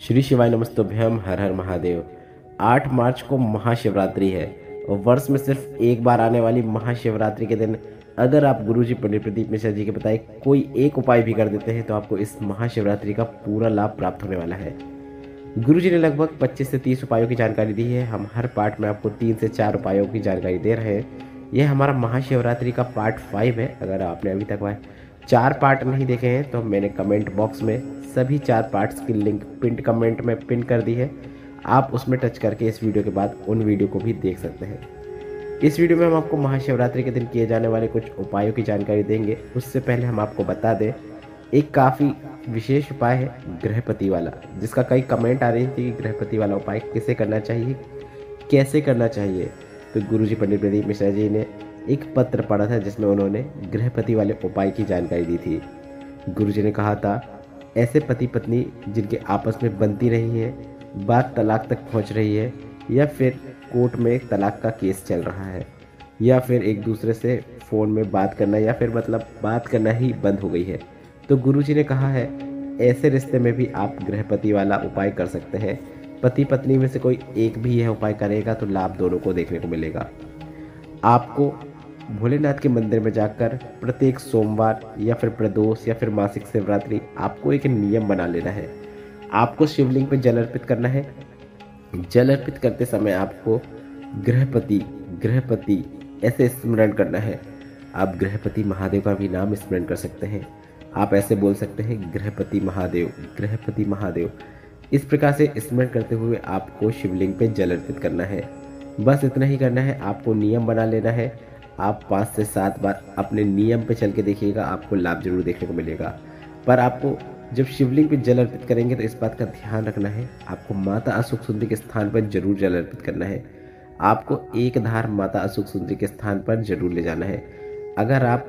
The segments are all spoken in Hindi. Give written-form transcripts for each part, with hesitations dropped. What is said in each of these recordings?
श्री शिवाय नमस्तुभ्यम, हर हर महादेव। 8 मार्च को महाशिवरात्रि है और वर्ष में सिर्फ एक बार आने वाली महाशिवरात्रि के दिन अगर आप गुरुजी पंडित प्रदीप मिश्रा जी के बताए कोई एक उपाय भी कर देते हैं तो आपको इस महाशिवरात्रि का पूरा लाभ प्राप्त होने वाला है। गुरुजी ने लगभग 25 से 30 उपायों की जानकारी दी है। हम हर पार्ट में आपको 3 से 4 उपायों की जानकारी दे रहे हैं। यह हमारा महाशिवरात्रि का पार्ट 5 है। अगर आपने अभी तक वह 4 पार्ट नहीं देखे हैं तो मैंने कमेंट बॉक्स में सभी 4 पार्ट्स की लिंक पिन कमेंट में पिन कर दी है। आप उसमें टच करके इस वीडियो के बाद उन वीडियो को भी देख सकते हैं। इस वीडियो में हम आपको महाशिवरात्रि के दिन किए जाने वाले कुछ उपायों की जानकारी देंगे। उससे पहले हम आपको बता दें, एक काफ़ी विशेष उपाय है गृहपति वाला, जिसका कई कमेंट आ रही थी कि गृहपति वाला उपाय किसे करना चाहिए, कैसे करना चाहिए। तो गुरुजी पंडित प्रदीप मिश्रा जी ने एक पत्र पढ़ा था जिसमें उन्होंने गृहपति वाले उपाय की जानकारी दी थी। गुरुजी ने कहा था, ऐसे पति पत्नी जिनके आपस में बनती रही है, बात तलाक तक पहुंच रही है, या फिर कोर्ट में तलाक का केस चल रहा है, या फिर एक दूसरे से फ़ोन में बात करना या फिर बात करना ही बंद हो गई है, तो गुरुजी ने कहा है ऐसे रिश्ते में भी आप गृहपति वाला उपाय कर सकते हैं। पति पत्नी में से कोई एक भी यह उपाय करेगा तो लाभ दोनों को देखने को मिलेगा। आपको भोलेनाथ के मंदिर में जाकर प्रत्येक सोमवार या फिर प्रदोष या फिर मासिक शिवरात्रि आपको एक नियम बना लेना है। आपको शिवलिंग पर जल अर्पित करना है। जल अर्पित करते समय आपको गृहपति गृहपति ऐसे स्मरण करना है। आप गृहपति महादेव का भी नाम स्मरण कर सकते हैं। आप ऐसे बोल सकते हैं, गृहपति महादेव, गृहपति महादेव। इस प्रकार से स्मरण करते हुए आपको शिवलिंग पे जल अर्पित करना है। बस इतना ही करना है। आपको नियम बना लेना है। आप 5 से 7 बार अपने नियम पे चल के देखिएगा, आपको लाभ जरूर देखने को मिलेगा। पर आपको जब शिवलिंग पे जल अर्पित करेंगे तो इस बात का ध्यान रखना है, आपको माता अशोक सुंदरी के स्थान पर जरूर जल अर्पित करना है। आपको एक धार माता अशोक सुंदरी के स्थान पर जरूर ले जाना है। अगर आप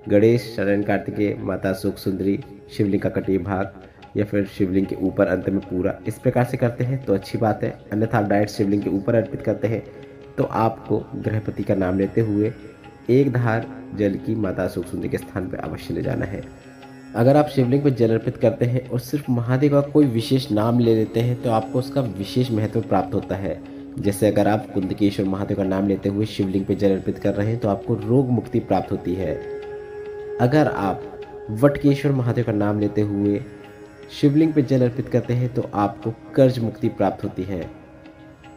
गणेश, शरण, कार्तिकेय, माता अशोक सुंदरी, शिवलिंग का कटी भाग या फिर शिवलिंग के ऊपर अंत में पूरा इस प्रकार से करते हैं तो अच्छी बात है। अन्यथा आप डायरेक्ट शिवलिंग के ऊपर अर्पित करते हैं तो आपको गृहपति का नाम लेते हुए एक धार जल की माता अशोक सुंदरी के स्थान पर अवश्य ले जाना है। अगर आप शिवलिंग पर जल अर्पित करते हैं और सिर्फ महादेव का कोई विशेष नाम ले लेते हैं तो आपको उसका विशेष महत्व प्राप्त होता है। जैसे अगर आप कुंदकेश्वर महादेव का नाम लेते हुए शिवलिंग पर जल अर्पित कर रहे हैं तो आपको रोग मुक्ति प्राप्त होती है। अगर आप वटकेश्वर महादेव का नाम लेते हुए शिवलिंग पर जल अर्पित करते हैं तो आपको कर्ज मुक्ति प्राप्त होती है।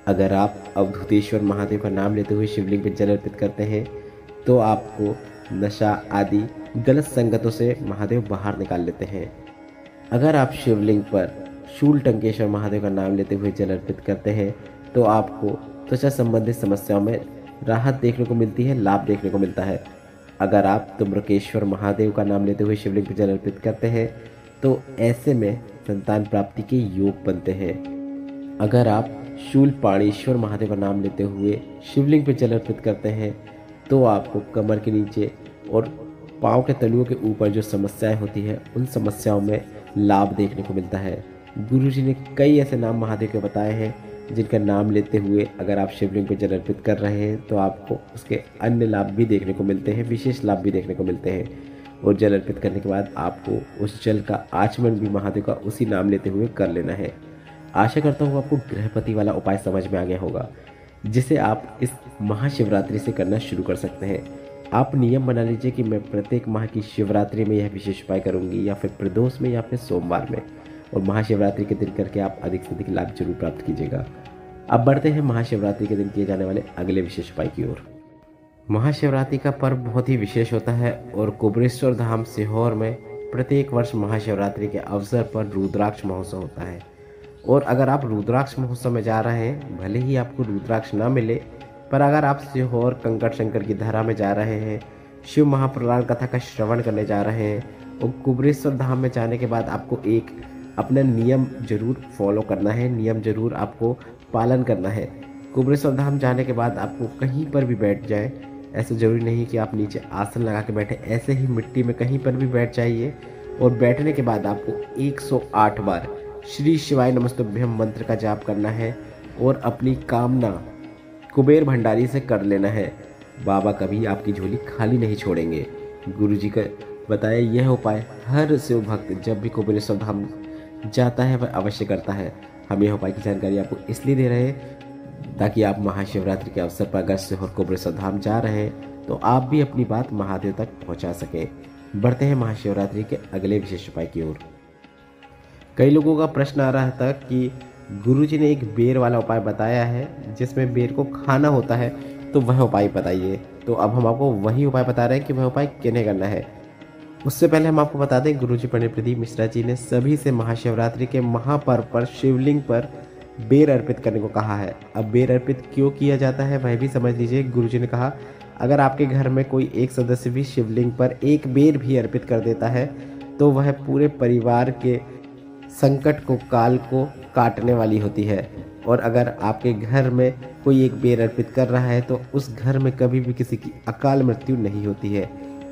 अगर आप अवधूतेश्वर महादेव का नाम लेते हुए शिवलिंग पर जल अर्पित करते हैं तो आपको नशा आदि गलत संगतों से महादेव बाहर निकाल लेते हैं। अगर आप शिवलिंग पर शूलटंकेश्वर महादेव का नाम लेते हुए जल अर्पित करते हैं तो आपको त्वचा संबंधित समस्याओं में राहत देखने को मिलती है, लाभ देखने को मिलता है। अगर आप तुम्रकेश्वर महादेव का नाम लेते हुए शिवलिंग पर जल अर्पित करते हैं तो ऐसे में संतान प्राप्ति के योग बनते हैं। अगर आप शूलपाणीश्वर महादेव का नाम लेते हुए शिवलिंग पर जल अर्पित करते हैं तो आपको कमर के नीचे और पाँव के तलुओं के ऊपर जो समस्याएं होती हैं उन समस्याओं में लाभ देखने को मिलता है। गुरुजी ने कई ऐसे नाम महादेव के बताए हैं जिनका नाम लेते हुए अगर आप शिवलिंग पर जल अर्पित कर रहे हैं तो आपको उसके अन्य लाभ भी देखने को मिलते हैं, विशेष लाभ भी देखने को मिलते हैं। और जल अर्पित करने के बाद आपको उस जल का आचमन भी महादेव का उसी नाम लेते हुए कर लेना है। आशा करता हूँ आपको गृहपति वाला उपाय समझ में आ गया होगा, जिसे आप इस महाशिवरात्रि से करना शुरू कर सकते हैं। आप नियम बना लीजिए कि मैं प्रत्येक माह की शिवरात्रि में यह विशेष उपाय करूंगी, या फिर प्रदोष में, या फिर सोमवार में, और महाशिवरात्रि के दिन करके आप अधिक से अधिक लाभ जरूर प्राप्त कीजिएगा। अब बढ़ते हैं महाशिवरात्रि के दिन किए जाने वाले अगले विशेष उपाय की ओर। महाशिवरात्रि का पर्व बहुत ही विशेष होता है और कुबरेश्वर धाम सीहोर में प्रत्येक वर्ष महाशिवरात्रि के अवसर पर रुद्राक्ष महोत्सव होता है। और अगर आप रुद्राक्ष महोत्सव में जा रहे हैं, भले ही आपको रुद्राक्ष ना मिले, पर अगर आप सीहोर कंकड़ शंकर की धरा में जा रहे हैं, शिव महापुराण कथा का श्रवण करने जा रहे हैं, और कुबरेश्वर धाम में जाने के बाद आपको एक अपना नियम जरूर फॉलो करना है, नियम जरूर आपको पालन करना है। कुबरेश्वर धाम जाने के बाद आपको कहीं पर भी बैठ जाए, ऐसा ज़रूरी नहीं कि आप नीचे आसन लगा के बैठे, ऐसे ही मिट्टी में कहीं पर भी बैठ जाइए। और बैठने के बाद आपको 108 बार श्री शिवाय नमस्तुभ्यम मंत्र का जाप करना है और अपनी कामना कुबेर भंडारी से कर लेना है। बाबा कभी आपकी झोली खाली नहीं छोड़ेंगे। गुरुजी का बताया यह उपाय हर शिव भक्त जब भी कुबेरेश्वर धाम जाता है वह अवश्य करता है। हम यह उपाय की जानकारी आपको इसलिए दे रहे हैं ताकि आप महाशिवरात्रि के अवसर पर अगर सीहोर कोबरेश्वर धाम जा रहे हैं तो आप भी अपनी बात महादेव तक पहुंचा सकें। बढ़ते हैं महाशिवरात्रि के अगले विशेष उपाय की ओर। कई लोगों का प्रश्न आ रहा था कि गुरुजी ने एक बेर वाला उपाय बताया है जिसमें बेर को खाना होता है, तो वह उपाय बताइए। तो अब हम आपको वही उपाय बता रहे हैं कि वह उपाय किन्हें करना है। उससे पहले हम आपको बता दें, गुरुजी पंडित प्रदीप मिश्रा जी ने सभी से महाशिवरात्रि के महापर्व पर शिवलिंग पर बेर अर्पित करने को कहा है। अब बेर अर्पित क्यों किया जाता है वह भी समझ लीजिए। गुरुजी ने कहा, अगर आपके घर में कोई एक सदस्य भी शिवलिंग पर एक बेर भी अर्पित कर देता है तो वह पूरे परिवार के संकट को, काल को काटने वाली होती है। और अगर आपके घर में कोई एक बेर अर्पित कर रहा है तो उस घर में कभी भी किसी की अकाल मृत्यु नहीं होती है।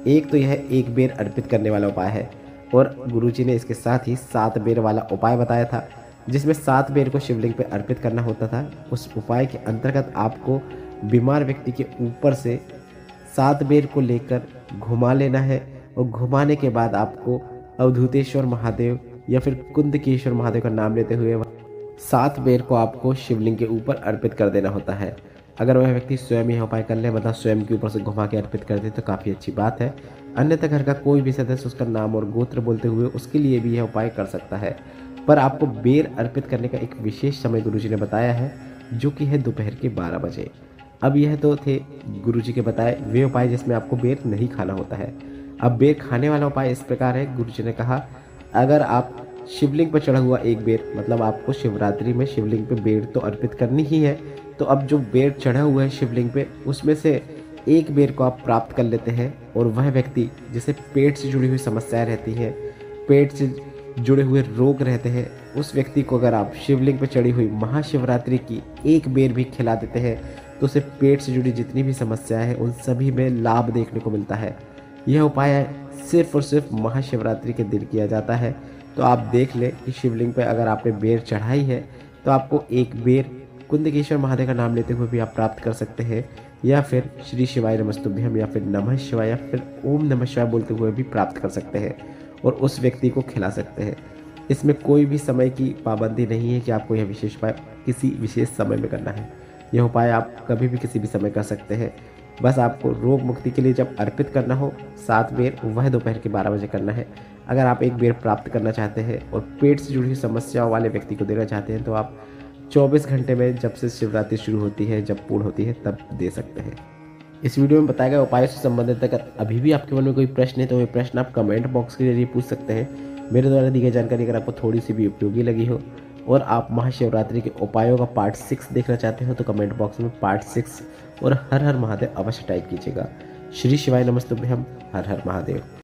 एक तो यह एक बेर अर्पित करने वाला उपाय है, और गुरुजी ने इसके साथ ही 7 बेर वाला उपाय बताया था जिसमें 7 बेर को शिवलिंग पर अर्पित करना होता था। उस उपाय के अंतर्गत आपको बीमार व्यक्ति के ऊपर से 7 बेर को लेकर घुमा लेना है, और घुमाने के बाद आपको अवधूतेश्वर महादेव या फिर कुंदकेश्वर महादेव का नाम लेते हुए 7 बेर को आपको शिवलिंग के ऊपर अर्पित कर देना होता है। अगर वह व्यक्ति स्वयं यह उपाय कर ले, मतलब स्वयं के ऊपर से घुमा के अर्पित कर दे, तो काफ़ी अच्छी बात है। अन्यथा घर का कोई भी सदस्य उसका नाम और गोत्र बोलते हुए उसके लिए भी यह उपाय कर सकता है। पर आपको बेर अर्पित करने का एक विशेष समय गुरुजी ने बताया है, जो कि है दोपहर के 12 बजे। अब यह तो थे गुरुजी के बताए वे उपाय जिसमें आपको बेर नहीं खाना होता है। अब बेर खाने वाला उपाय इस प्रकार है। गुरुजी ने कहा, अगर आप शिवलिंग पर चढ़ा हुआ एक बेर, मतलब आपको शिवरात्रि में शिवलिंग पे बेर तो अर्पित करनी ही है, तो अब जो बेर चढ़ा हुआ है शिवलिंग पे उसमें से एक बेर को आप प्राप्त कर लेते हैं, और वह व्यक्ति जिसे पेट से जुड़ी हुई समस्याएं रहती हैं, पेट से जुड़े हुए रोग रहते हैं, उस व्यक्ति को अगर आप शिवलिंग पर चढ़ी हुई महाशिवरात्रि की एक बेर भी खिला देते हैं तो उसे पेट से जुड़ी जितनी भी समस्याएं हैं उन सभी में लाभ देखने को मिलता है। यह उपाय सिर्फ और सिर्फ महाशिवरात्रि के दिन किया जाता है। तो आप देख लें कि शिवलिंग पर अगर आपने बेर चढ़ाई है तो आपको एक बेर कुंदकेश्वर महादेव का नाम लेते हुए भी आप प्राप्त कर सकते हैं, या फिर श्री शिवाय नमस्तुभ्यम या फिर नमः शिवाय या फिर ओम नमः शिवाय बोलते हुए भी प्राप्त कर सकते हैं और उस व्यक्ति को खिला सकते हैं। इसमें कोई भी समय की पाबंदी नहीं है कि आपको यह विशेष उपाय किसी विशेष समय में करना है। यह उपाय आप कभी भी किसी भी समय कर सकते हैं। बस आपको रोग मुक्ति के लिए जब अर्पित करना हो 7 बेर, वह दोपहर के 12 बजे करना है। अगर आप एक बेर प्राप्त करना चाहते हैं और पेट से जुड़ी हुई समस्याओं वाले व्यक्ति को देना चाहते हैं तो आप 24 घंटे में जब से शिवरात्रि शुरू होती है, जब पूर्ण होती है, तब दे सकते हैं। इस वीडियो में बताए गए उपायों से संबंधित अगर अभी भी आपके मन में कोई प्रश्न है तो वे प्रश्न आप कमेंट बॉक्स के जरिए पूछ सकते हैं। मेरे द्वारा दी गई जानकारी अगर आपको थोड़ी सी भी उपयोगी लगी हो और आप महाशिवरात्रि के उपायों का पार्ट 6 देखना चाहते हो तो कमेंट बॉक्स में पार्ट 6 और हर हर महादेव अवश्य टाइप कीजिएगा। श्री शिवाय नमस्तुभ्यम। हर हर महादेव।